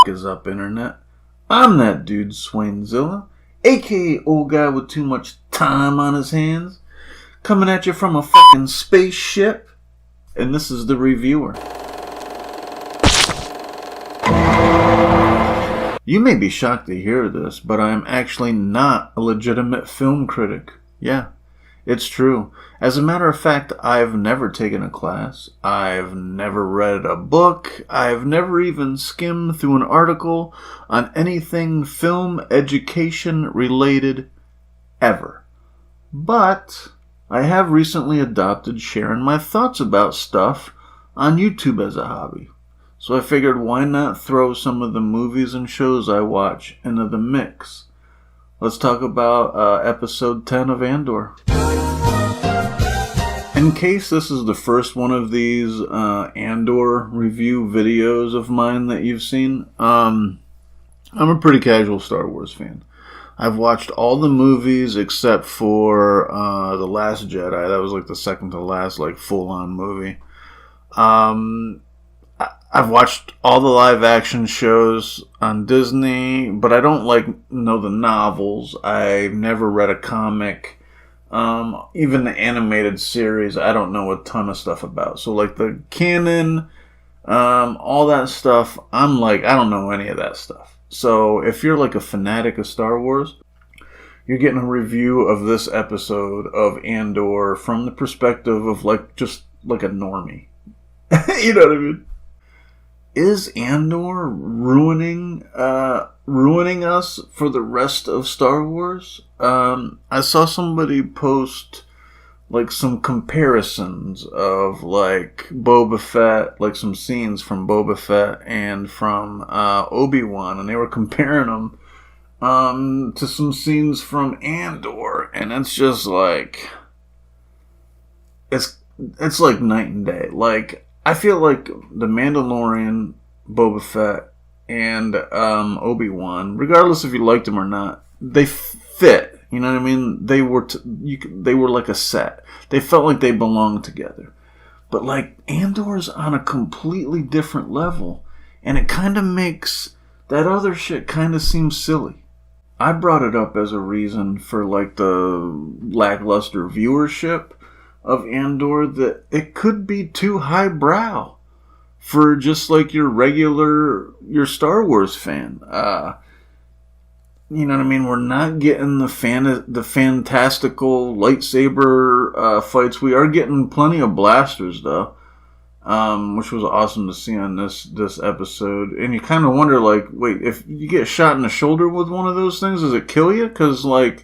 fuck is up, Internet? I'm that dude, Swainzilla, aka Old Guy with Too Much Time on His Hands, coming at you from a fucking spaceship, and this is the reviewer. You may be shocked to hear this, but I am actually not a legitimate film critic. Yeah, it's true. As a matter of fact, I've never taken a class. I've never read a book. I've never even skimmed through an article on anything film education related ever. But I have recently adopted sharing my thoughts about stuff on YouTube as a hobby. So I figured, why not throw some of the movies and shows I watch into the mix? Let's talk about episode 10 of Andor. In case this is the first one of these Andor review videos of mine that you've seen, I'm a pretty casual Star Wars fan. I've watched all the movies except for The Last Jedi. That was like the second to last like full-on movie. I've watched all the live action shows on Disney, but I don't know the novels. I've never read a comic. Even the animated series, I don't know a ton of stuff about. So like the canon, all that stuff, I don't know any of that stuff. So if you're like a fanatic of Star Wars, you're getting a review of this episode of Andor from the perspective of just like a normie. You know what I mean? Is Andor ruining us for the rest of Star Wars? I saw somebody post some comparisons of Boba Fett, some scenes from Boba Fett and from Obi-Wan, and they were comparing them to some scenes from Andor, and it's just it's like night and day. I feel like The Mandalorian, Boba Fett, and Obi-Wan, regardless if you liked them or not, they fit. You know what I mean? They were like a set. They felt like they belonged together. But Andor's on a completely different level, and it kind of makes that other shit kind of seem silly. I brought it up as a reason for the lackluster viewership of Andor, that it could be too highbrow for just your Star Wars fan. You know what I mean? We're not getting the fantastical lightsaber fights. We are getting plenty of blasters though, which was awesome to see on this episode. And you kind of wonder, wait, if you get shot in the shoulder with one of those things, does it kill you? Because a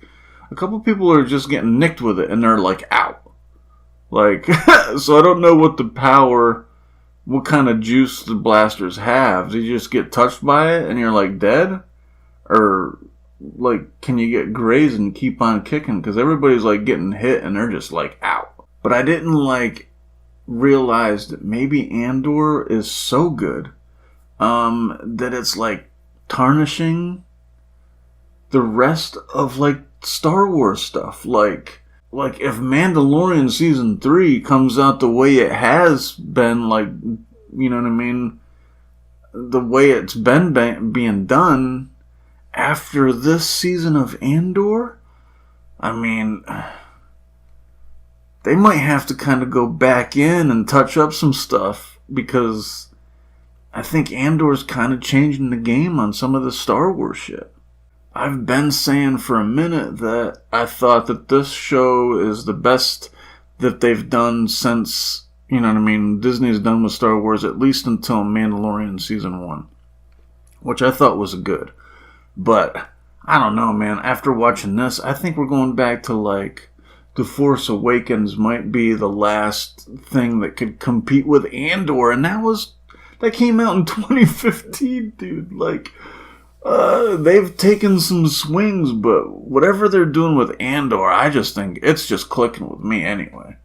couple people are just getting nicked with it and they're out. So I don't know what kind of juice the blasters have. Do you just get touched by it and you're dead? Or can you get grazed and keep on kicking? Because everybody's getting hit and they're just out. But I didn't realize that maybe Andor is so good that it's tarnishing the rest of Star Wars stuff. If Mandalorian Season 3 comes out the way it has been, you know what I mean? The way it's been being done after this season of Andor, I mean, they might have to kind of go back in and touch up some stuff, because I think Andor's kind of changing the game on some of the Star Wars shit. I've been saying for a minute that I thought that this show is the best that they've done since, you know what I mean, Disney's done with Star Wars, at least until Mandalorian Season 1, which I thought was good. But, I don't know, man, after watching this, I think we're going back to, The Force Awakens might be the last thing that could compete with Andor, and that came out in 2015, dude, they've taken some swings, but whatever they're doing with Andor, I just think it's just clicking with me anyway.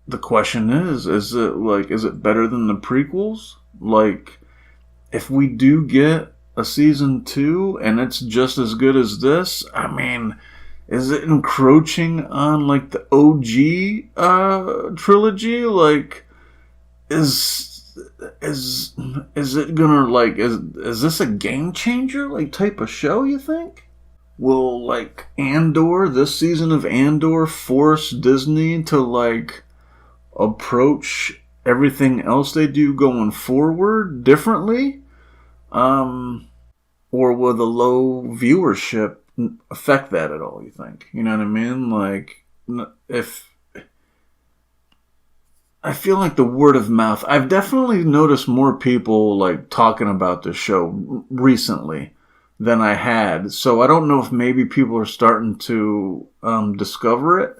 The question is it better than the prequels? If we do get a season 2 and it's just as good as this, I mean, is it encroaching on the OG trilogy? Is is is it gonna like is this a game changer like type of show? You think? Will like Andor, this season of Andor, force Disney to like approach everything else they do going forward differently? Or will the low viewership affect that at all, you think? You know what I mean? Like, if I feel like the word of mouth, I've definitely noticed more people like talking about this show recently than I had. So I don't know if maybe people are starting to discover it,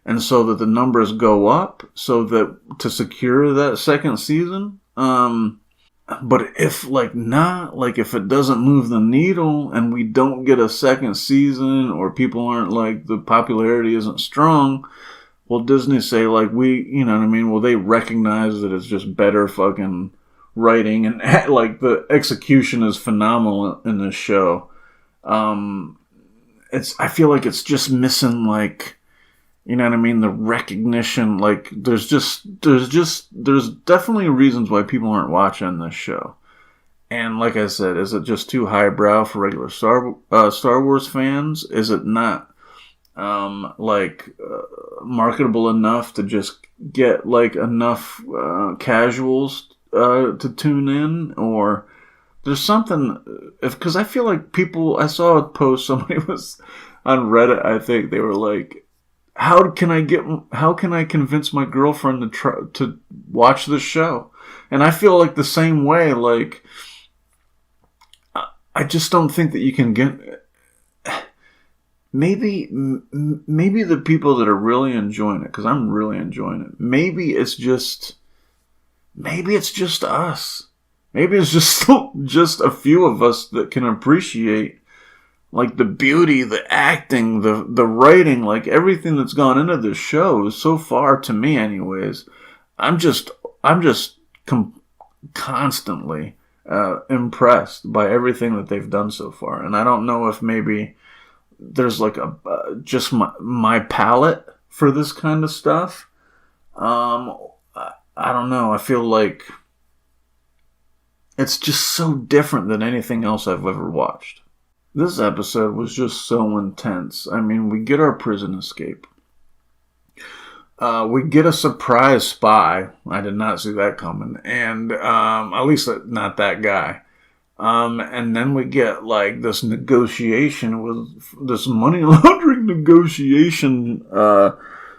and so that the numbers go up, so that to secure that second season. But if like not, like if it doesn't move the needle and we don't get a second season, or people aren't like, the popularity isn't strong, will Disney say like, you know what I mean? Will they recognize that it's just better fucking writing and like the execution is phenomenal in this show? I feel like it's just missing like, you know what I mean? The recognition, like there's definitely reasons why people aren't watching this show. And like I said, is it just too highbrow for regular Star Wars fans? Is it not marketable enough to just get like enough casuals to tune in? Or there's something, because I feel like I saw a post, somebody was on Reddit, I think they were like, how can I convince my girlfriend to watch this show? And I feel like the same way. Like, I just don't think that you can get. Maybe the people that are really enjoying it, because I'm really enjoying it. Maybe it's just us. Maybe it's just a few of us that can appreciate like the beauty, the acting, the writing, like everything that's gone into this show so far, to me anyways. I'm just constantly impressed by everything that they've done so far. And I don't know if maybe there's like just my palate for this kind of stuff. I don't know. I feel like it's just so different than anything else I've ever watched. This episode was just so intense. I mean, we get our prison escape. We get a surprise spy. I did not see that coming. And at least not that guy. And then we get like this negotiation with this money laundering negotiation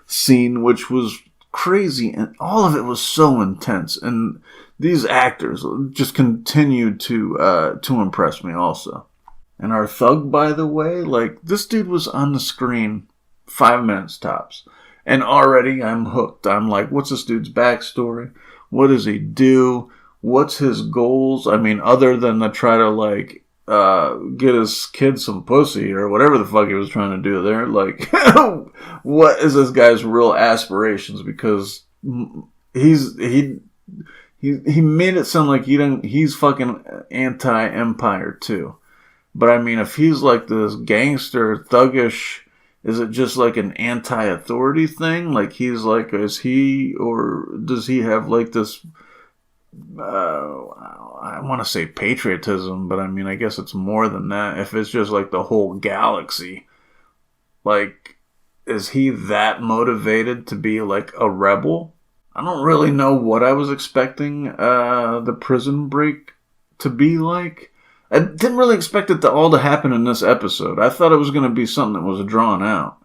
scene, which was crazy. And all of it was so intense. And these actors just continued to impress me also. And our thug, by the way, like, this dude was on the screen 5 minutes tops. And already I'm hooked. I'm like, what's this dude's backstory? What does he do? What's his goals? I mean, other than to try to, like, get his kid some pussy or whatever the fuck he was trying to do there. Like, what is this guy's real aspirations? Because he made it sound like he's fucking anti-empire too. But I mean, if he's like this gangster, thuggish, is it just like an anti-authority thing? Like he's like, is he, or does he have like this, I want to say patriotism, but I mean, I guess it's more than that. If it's just like the whole galaxy, like, is he that motivated to be like a rebel? I don't really know what I was expecting the prison break to be like. I didn't really expect it all to happen in this episode. I thought it was going to be something that was drawn out.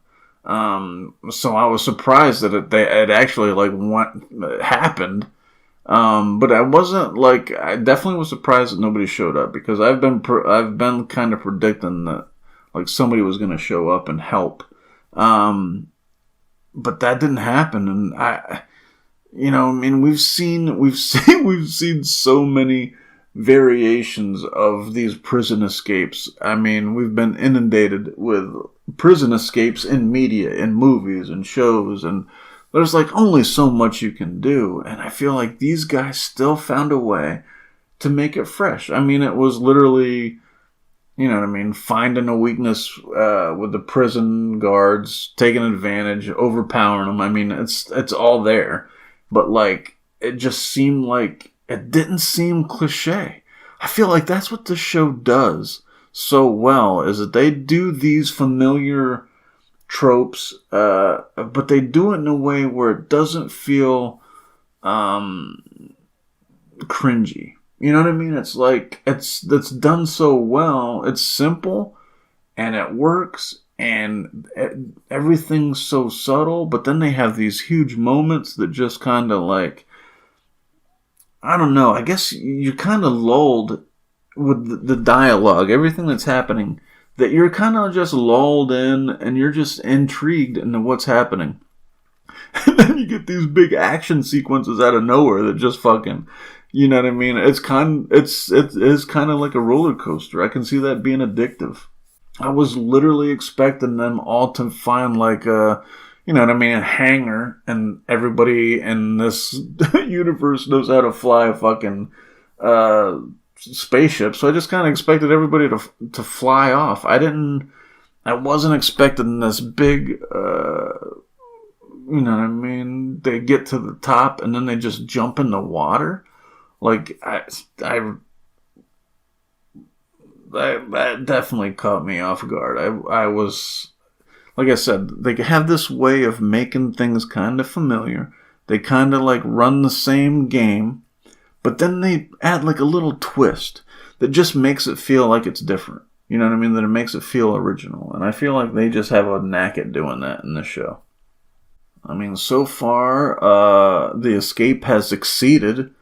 So I was surprised that it actually like happened. But I wasn't like, I definitely was surprised that nobody showed up, because I've been kind of predicting that like somebody was going to show up and help. But that didn't happen, and I mean, we've seen so many variations of these prison escapes. I mean, we've been inundated with prison escapes in media, in movies and shows, and there's like only so much you can do. And I feel like these guys still found a way to make it fresh. I mean, it was literally, you know what I mean, finding a weakness with the prison guards, taking advantage, overpowering them. I mean, it's all there. But like, it just seemed like it didn't seem cliche. I feel like that's what the show does so well, is that they do these familiar tropes, but they do it in a way where it doesn't feel cringy. You know what I mean? It's like it's done so well. It's simple and it works, and everything's so subtle. But then they have these huge moments that just kind of like, I don't know. I guess you're kind of lulled with the dialogue, everything that's happening. That you're kind of just lulled in, and you're just intrigued into what's happening. And then you get these big action sequences out of nowhere that just fucking, you know what I mean? It is kind of like a roller coaster. I can see that being addictive. I was literally expecting them all to find like a, you know what I mean, a hangar, and everybody in this universe knows how to fly a fucking spaceship. So I just kind of expected everybody to fly off. I wasn't expecting this big, you know what I mean? They get to the top and then they just jump in the water. Like, that definitely caught me off guard. I was, like I said, they have this way of making things kind of familiar. They kind of like run the same game, but then they add like a little twist that just makes it feel like it's different. You know what I mean? That it makes it feel original. And I feel like they just have a knack at doing that in this show. I mean, so far, the escape has succeeded,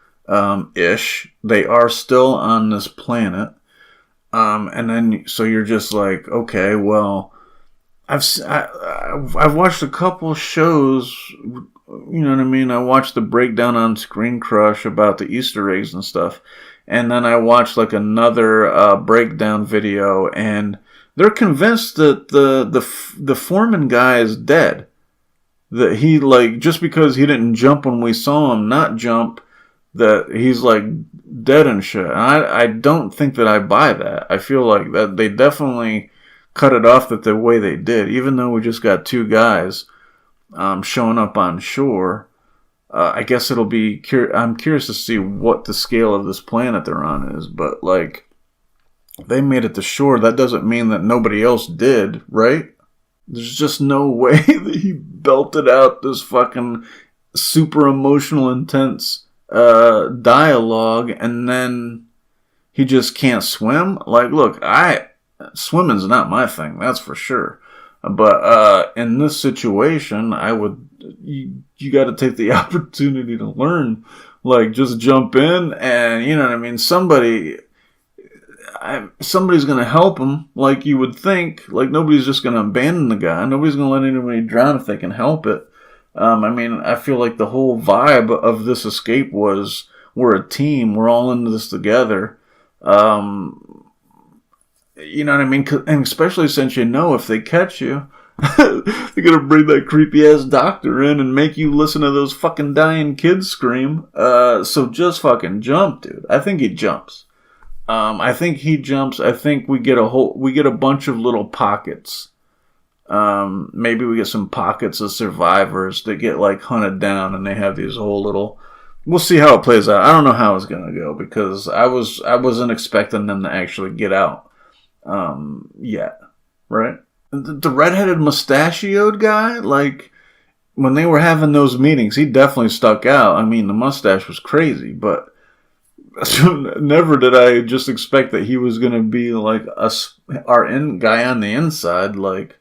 ish. They are still on this planet. And then, so you're just like, okay, well, I've watched a couple shows, you know what I mean? I watched the breakdown on Screen Crush about the Easter eggs and stuff. And then I watched like another breakdown video, and they're convinced that the foreman guy is dead. That he, like, just because he didn't jump when we saw him not jump, that he's like dead and shit. And I don't think that I buy that. I feel like that they definitely cut it off the way they did, even though we just got two guys showing up on shore. I guess it'll be I'm curious to see what the scale of this planet they're on is, but like, they made it to shore. That doesn't mean that nobody else did, right? There's just no way that he belted out this fucking super emotional, intense dialogue, and then he just can't swim. Like, look, swimming's not my thing, that's for sure. But in this situation, you got to take the opportunity to learn. Like, just jump in, and you know what I mean. Somebody's going to help him, like you would think. Like, nobody's just going to abandon the guy. Nobody's going to let anybody drown if they can help it. I mean, I feel like the whole vibe of this escape was, we're a team. We're all into this together. You know what I mean? And especially since you know if they catch you, they're going to bring that creepy-ass doctor in and make you listen to those fucking dying kids scream. So just fucking jump, dude. I think he jumps. I think he jumps. I think we get a bunch of little pockets. Maybe we get some pockets of survivors that get like hunted down, and they have these whole little. We'll see how it plays out. I don't know how it's gonna go, because I wasn't expecting them to actually get out yet, right? The redheaded mustachioed guy, like, when they were having those meetings, he definitely stuck out. I mean, the mustache was crazy, but never did I just expect that he was going to be like our guy on the inside. Like,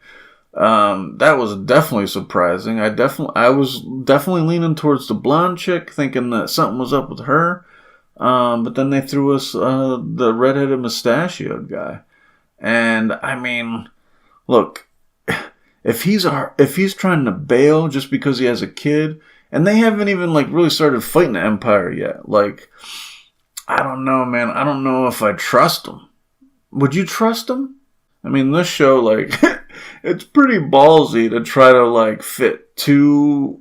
that was definitely surprising. I was definitely leaning towards the blonde chick, thinking that something was up with her. But then they threw us the redheaded mustachioed guy, and I mean, look, if he's trying to bail just because he has a kid, and they haven't even like really started fighting the Empire yet, like, I don't know, man. I don't know if I trust him. Would you trust him? I mean, this show, like, it's pretty ballsy to try to like fit two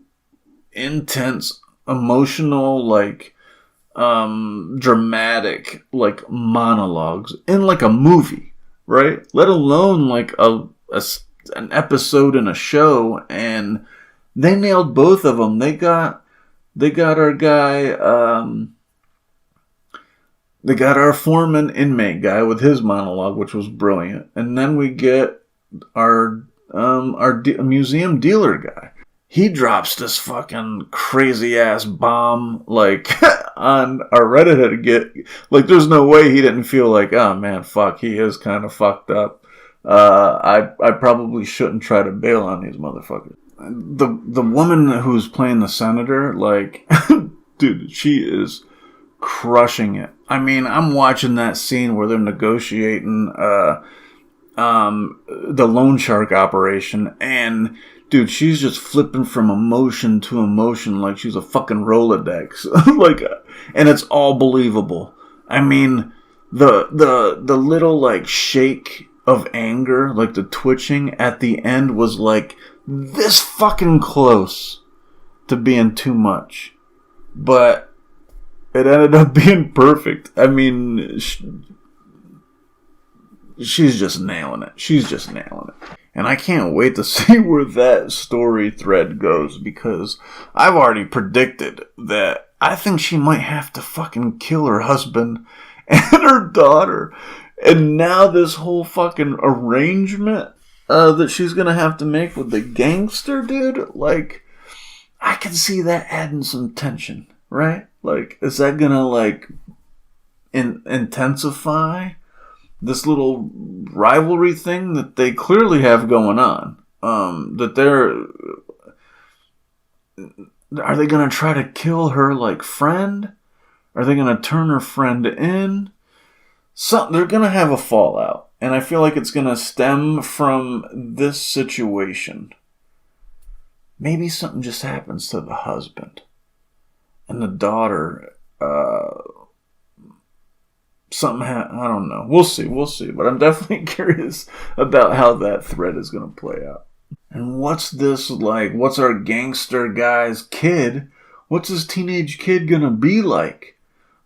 intense, emotional, like, dramatic, like, monologues in like a movie, right? Let alone like an episode in a show, and they nailed both of them. They got our guy, They got our foreman inmate guy with his monologue, which was brilliant. And then we get our museum dealer guy. He drops this fucking crazy ass bomb, like, on our redheaded get. Like, there's no way he didn't feel like, oh man, fuck, he is kind of fucked up. I probably shouldn't try to bail on these motherfuckers. The woman who's playing the senator, like, dude, she is crushing it. I mean, I'm watching that scene where they're negotiating the loan shark operation, and dude, she's just flipping from emotion to emotion like she's a fucking Rolodex. Like, and it's all believable. I mean, the little like shake of anger, like the twitching at the end was like this fucking close to being too much. But it ended up being perfect. I mean, she's just nailing it. She's just nailing it. And I can't wait to see where that story thread goes, because I've already predicted that I think she might have to fucking kill her husband and her daughter. And now this whole fucking arrangement that she's going to have to make with the gangster dude, like, I can see that adding some tension, right? Like, is that going to, like, intensify this little rivalry thing that they clearly have going on? Are they going to try to kill her, like, friend? Are they going to turn her friend in? They're going to have a fallout. And I feel like it's going to stem from this situation. Maybe something just happens to the husband. And the daughter, I don't know. We'll see. But I'm definitely curious about how that thread is going to play out. And what's this like? What's our gangster guy's kid? What's his teenage kid going to be like?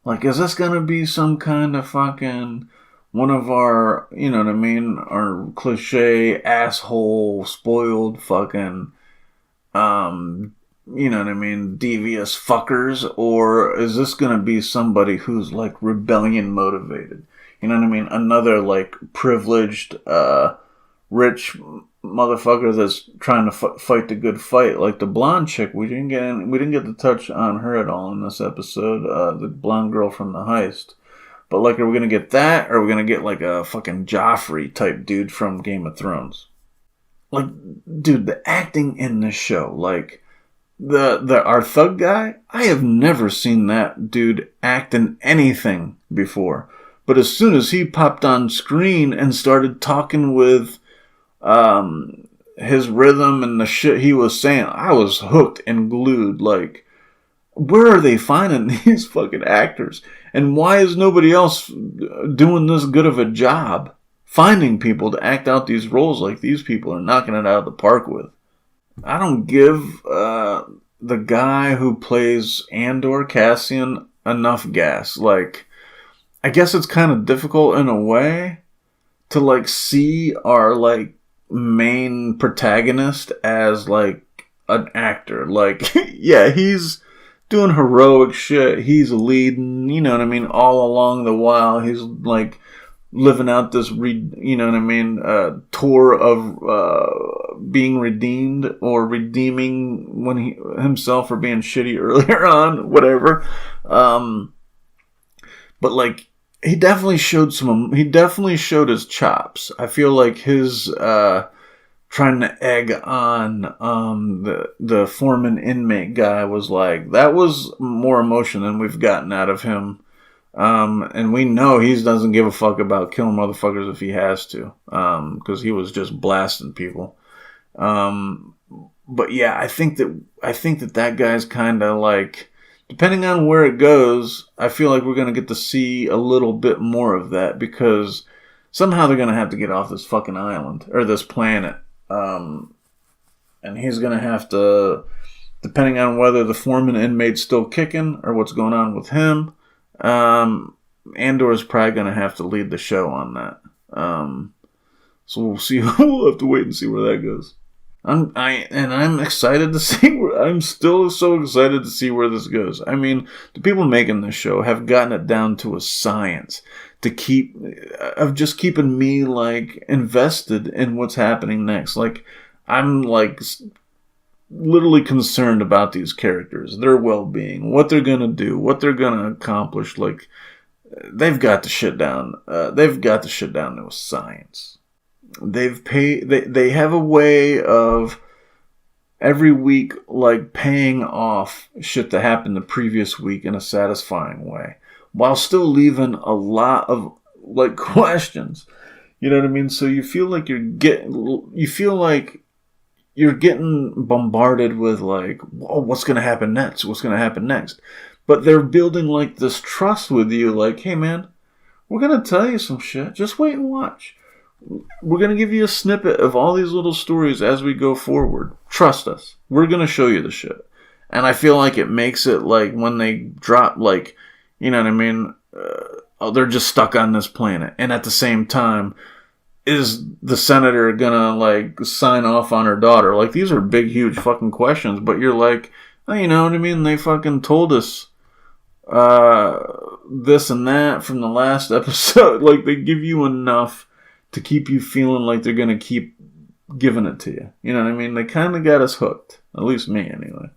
Like, is this going to be some kind of fucking one of our, you know what I mean, our cliche asshole, spoiled fucking, you know what I mean, devious fuckers? Or is this going to be somebody who's like rebellion motivated? You know what I mean? Another like privileged, rich motherfucker that's trying to fight the good fight, like the blonde chick. We didn't get to touch on her at all in this episode. The blonde girl from the heist. But like, are we gonna get that, or are we gonna get like a fucking Joffrey type dude from Game of Thrones? Like, dude, the acting in this show, like our thug guy, I have never seen that dude act in anything before. But as soon as he popped on screen and started talking with his rhythm and the shit he was saying, I was hooked and glued. Like, where are they finding these fucking actors? And why is nobody else doing this good of a job finding people to act out these roles like these people are knocking it out of the park with? I don't give the guy who plays Andor, Cassian, enough gas. Like, I guess it's kind of difficult in a way to like see our like main protagonist as like an actor. Like, yeah, he's doing heroic shit. He's leading, you know what I mean, all along the while. He's like living out this, you know what I mean, tour of being redeemed or redeeming himself for being shitty earlier on, whatever. But like, he definitely showed his chops. I feel like his trying to egg on the foreman inmate guy was like, that was more emotion than we've gotten out of him. And we know he doesn't give a fuck about killing motherfuckers if he has to, because he was just blasting people. But yeah, I think that guy's kind of like, depending on where it goes, I feel like we're going to get to see a little bit more of that, because somehow they're going to have to get off this fucking island, or this planet. And he's going to have to, depending on whether the foreman inmate's still kicking or what's going on with him, Andor is probably going to have to lead the show on that. So we'll see. We'll have to wait and see where that goes. I'm excited to see. I'm still so excited to see where this goes. I mean, the people making this show have gotten it down to a science to keep of just keeping me like invested in what's happening next. Like I'm like literally concerned about these characters, their well-being, what they're gonna do, what they're gonna accomplish. Like they've got the shit down. They've got the shit down to a science. They have a way of every week like paying off shit that happened the previous week in a satisfying way, while still leaving a lot of like questions. You know what I mean? So you feel like you're getting bombarded with like, whoa, what's going to happen next? What's going to happen next? But they're building like this trust with you, like, hey man, we're going to tell you some shit. Just wait and watch. We're going to give you a snippet of all these little stories as we go forward. Trust us. We're going to show you the shit. And I feel like it makes it like when they drop, like, you know what I mean? They're just stuck on this planet. And at the same time, is the senator gonna like sign off on her daughter? Like, these are big, huge fucking questions. But you're like, oh, you know what I mean? They fucking told us this and that from the last episode. Like, they give you enough to keep you feeling like they're gonna keep giving it to you. You know what I mean? They kind of got us hooked. At least me, anyway.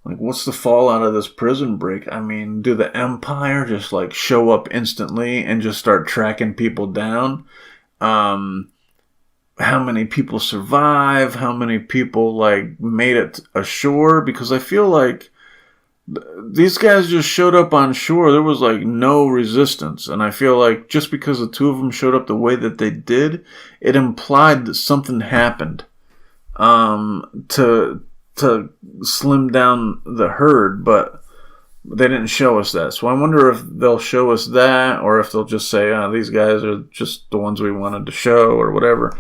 Like, what's the fallout of this prison break? I mean, do the Empire just, like, show up instantly and just start tracking people down? How many people survive? How many people, like, made it ashore? Because I feel like these guys just showed up on shore. There was, like, no resistance. And I feel like just because the two of them showed up the way that they did, it implied that something happened to slim down the herd, but they didn't show us that. So I wonder if they'll show us that, or if they'll just say, oh, these guys are just the ones we wanted to show, or whatever.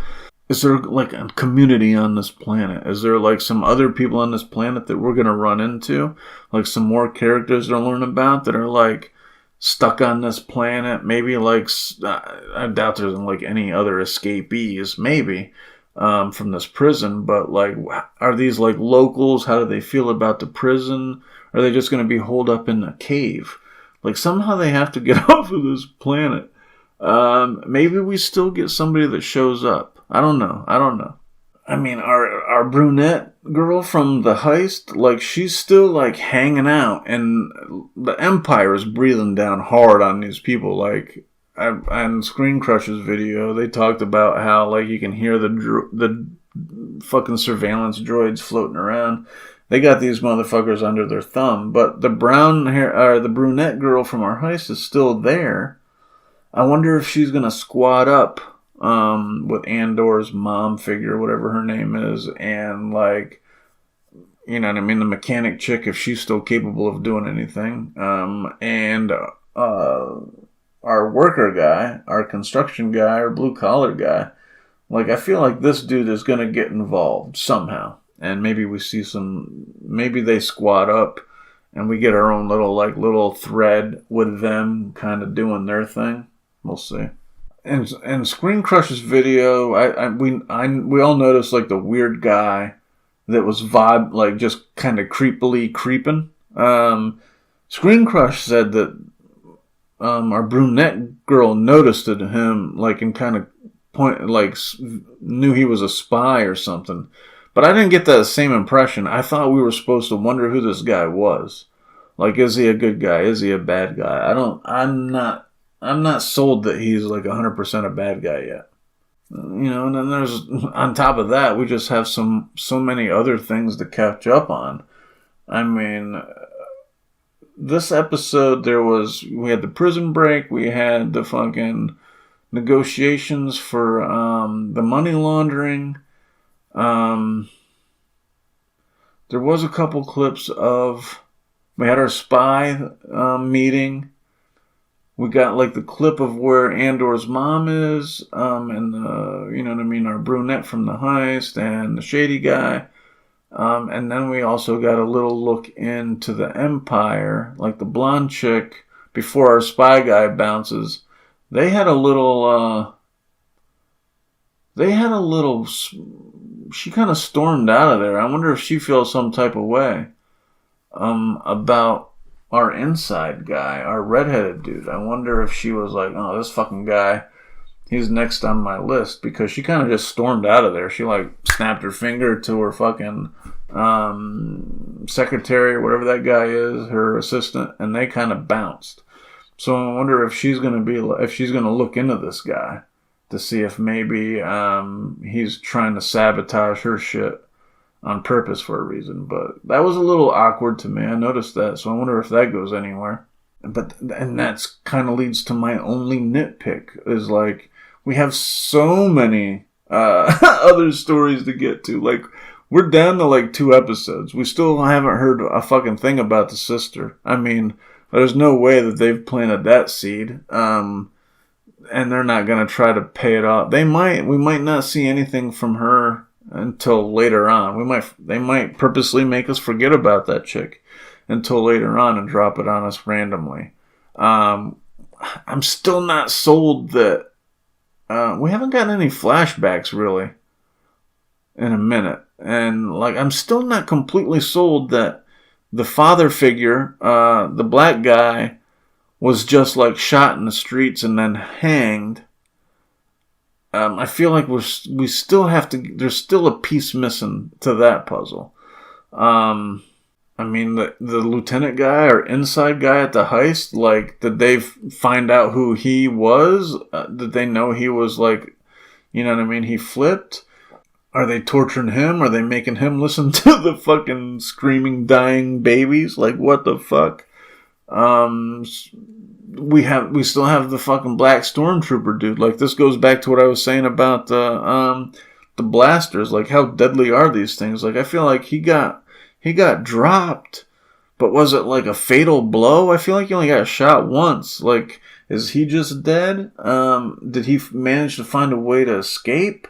Is there like a community on this planet? Is there like some other people on this planet that we're going to run into? Like some more characters to learn about that are like stuck on this planet? Maybe like, I doubt there's like any other escapees, maybe. From this prison, but like, are these like locals? How do they feel about the prison? Are they just going to be holed up in a cave? Like, somehow they have to get off of this planet. Maybe we still get somebody that shows up. I don't know. I mean, our brunette girl from the heist, like, she's still like hanging out, and the Empire is breathing down hard on these people. Like, on Screen Crush's video, they talked about how like you can hear the fucking surveillance droids floating around. They got these motherfuckers under their thumb, but the the brunette girl from our heist is still there. I wonder if she's gonna squad up with Andor's mom figure, whatever her name is, and like, you know what I mean, the mechanic chick, if she's still capable of doing anything, and our worker guy, our construction guy, our blue-collar guy. Like, I feel like this dude is going to get involved somehow. And maybe we see maybe they squad up and we get our own little thread with them kind of doing their thing. We'll see. And Screen Crush's video, we all noticed like the weird guy that was like just kind of creepily creeping. Screen Crush said that our brunette girl noticed it him, like, and kind of knew he was a spy or something. But I didn't get that same impression. I thought we were supposed to wonder who this guy was. Like, is he a good guy? Is he a bad guy? I'm not sold that he's like 100% a bad guy yet. You know, and then there's, on top of that, we just have so many other things to catch up on. I mean, this episode, we had the prison break, we had the fucking negotiations for the money laundering. There was a couple clips we had our spy meeting. We got like the clip of where Andor's mom is, and you know what I mean, our brunette from the heist and the shady guy. And then we also got a little look into the Empire, like the blonde chick, before our spy guy bounces. They had a little she kind of stormed out of there. I wonder if she feels some type of way about our inside guy, our redheaded dude. I wonder if she was like, oh, this fucking guy, he's next on my list, because she kind of just stormed out of there. She like snapped her finger to her fucking secretary or whatever that guy is, her assistant, and they kind of bounced. So I wonder if she's gonna look into this guy to see if maybe he's trying to sabotage her shit on purpose for a reason. But that was a little awkward to me. I noticed that, so I wonder if that goes anywhere. And that's kind of leads to my only nitpick, is like, we have so many other stories to get to. Like, we're down to like 2 episodes. We still haven't heard a fucking thing about the sister. I mean, there's no way that they've planted that seed. And they're not going to try to pay it off. We might not see anything from her until later on. They might purposely make us forget about that chick until later on and drop it on us randomly. I'm still not sold that we haven't gotten any flashbacks really in a minute. And like, I'm still not completely sold that the father figure, the black guy, was just like shot in the streets and then hanged. I feel like we still have to. There's still a piece missing to that puzzle. I mean, the lieutenant guy or inside guy at the heist, like, did they find out who he was? Did they know he was like, you know what I mean? He flipped. Are they torturing him? Are they making him listen to the fucking screaming, dying babies? Like, what the fuck? We still have the fucking black stormtrooper dude. Like, this goes back to what I was saying about the blasters. Like, how deadly are these things? Like, I feel like he got dropped, but was it like a fatal blow? I feel like he only got shot once. Like, is he just dead? Did he manage to find a way to escape?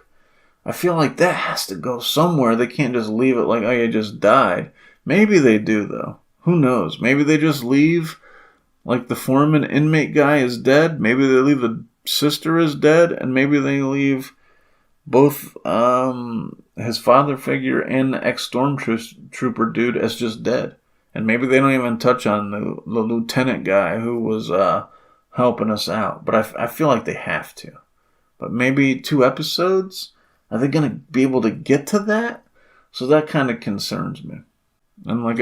I feel like that has to go somewhere. They can't just leave it like, oh, you just died. Maybe they do, though. Who knows? Maybe they just leave, like the foreman inmate guy is dead. Maybe they leave the sister is dead, and maybe they leave both his father figure and the ex-stormtrooper dude as just dead. And maybe they don't even touch on the lieutenant guy who was helping us out. But I feel like they have to. But maybe 2 episodes? Are they going to be able to get to that? So that kind of concerns me. And like,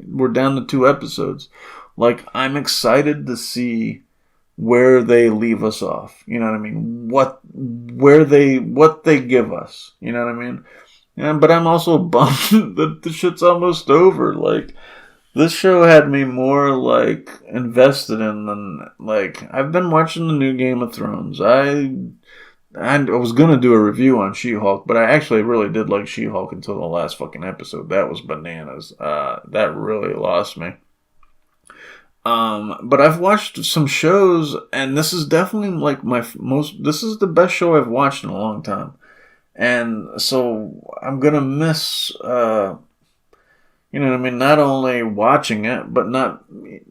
we're down to 2 episodes. Like, I'm excited to see where they leave us off. You know what I mean? What they give us. You know what I mean? Yeah, but I'm also bummed that the shit's almost over. Like, this show had me more, like, invested in than, like, I've been watching the new Game of Thrones. I was going to do a review on She-Hulk, but I actually really did like She-Hulk until the last fucking episode. That was bananas. That really lost me. But I've watched some shows, and this is definitely like this is the best show I've watched in a long time. And so I'm going to miss, you know what I mean? Not only watching it, but not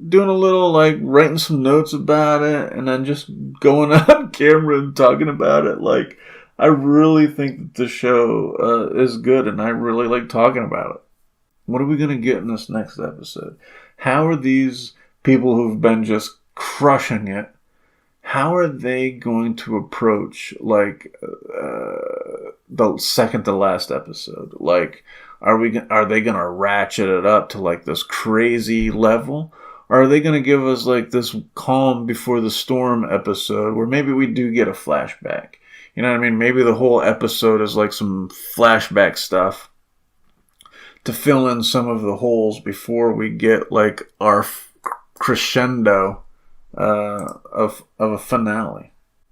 doing a little, like, writing some notes about it and then just going on camera and talking about it. Like, I really think that the show is good, and I really like talking about it. What are we going to get in this next episode? How are these people who've been just crushing it, how are they going to approach, like, the second to last episode? Like, are they going to ratchet it up to, like, this crazy level? Or are they going to give us, like, this calm before the storm episode where maybe we do get a flashback? You know what I mean? Maybe the whole episode is, like, some flashback stuff to fill in some of the holes before we get, like, our crescendo of a finale.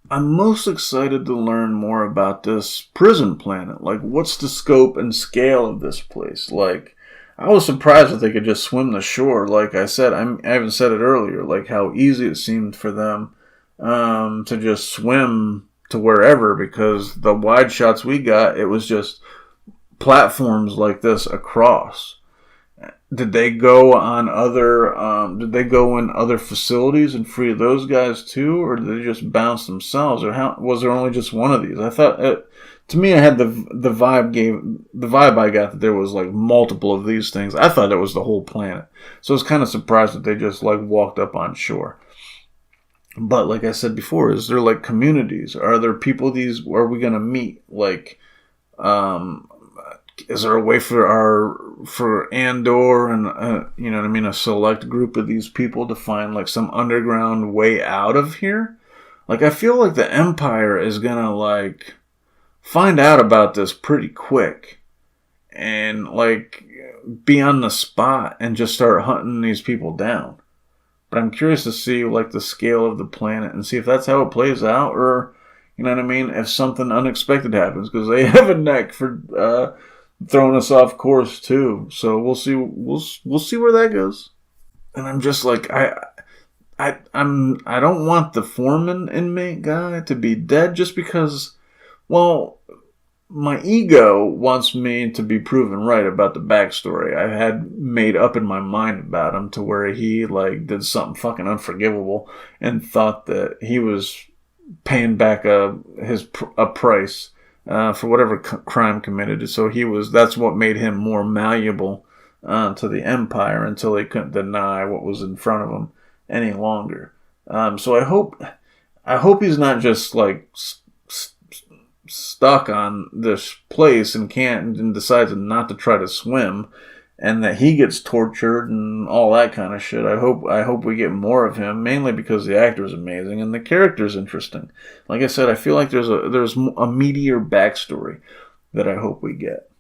I'm most excited to learn more about this prison planet. Like, what's the scope and scale of this place? Like, I was surprised that they could just swim the shore. Like I said, I even said it earlier, like how easy it seemed for them to just swim to wherever, because the wide shots we got, it was just platforms like this across. Did they go on other? Did they go in other facilities and free those guys too, or did they just bounce themselves? Or how was there only just one of these? I thought, to me, I had the vibe I got that there was like multiple of these things. I thought it was the whole planet, so I was kind of surprised that they just like walked up on shore. But like I said before, is there like communities? Are there people these are we gonna meet? Like, um, is there a way for Andor and you know what I mean, a select group of these people to find like some underground way out of here? Like I feel like the Empire is gonna like find out about this pretty quick and like be on the spot and just start hunting these people down. But I'm curious to see like the scale of the planet and see if that's how it plays out, or you know what I mean, if something unexpected happens, because they have a neck for throwing us off course too. So we'll see. We'll see where that goes. And I'm just like I don't want the foreman inmate guy to be dead just because. Well, my ego wants me to be proven right about the backstory I had made up in my mind about him, to where he like did something fucking unforgivable and thought that he was paying back a price for whatever crime committed. So that's what made him more malleable to the Empire until they couldn't deny what was in front of him any longer. So I hope he's not just like stuck on this place and can't and decides not to try to swim, and that he gets tortured and all that kind of shit. I hope we get more of him, mainly because the actor is amazing and the character is interesting. Like I said, I feel like there's a meatier backstory that I hope we get.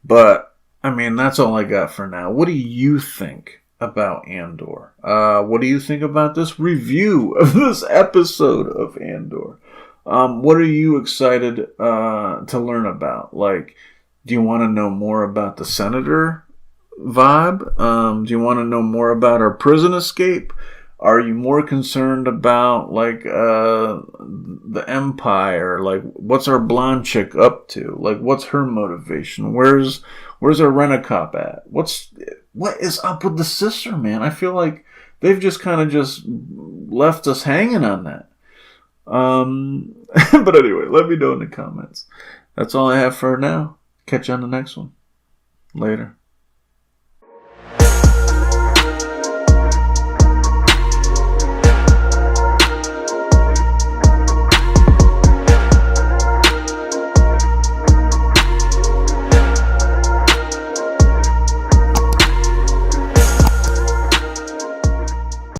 But I mean, that's all I got for now. What do you think about Andor? What do you think about this review of this episode of Andor? What are you excited to learn about? Like, do you want to know more about the Senator vibe? Do you want to know more about our prison escape? Are you more concerned about like the Empire? Like, what's our blonde chick up to? Like, what's her motivation? Where's our rent-a-cop at? What is up with the sister, man? I feel like they've just kind of just left us hanging on that. But anyway, let me know in the comments. That's all I have for now. Catch you on the next one. Later.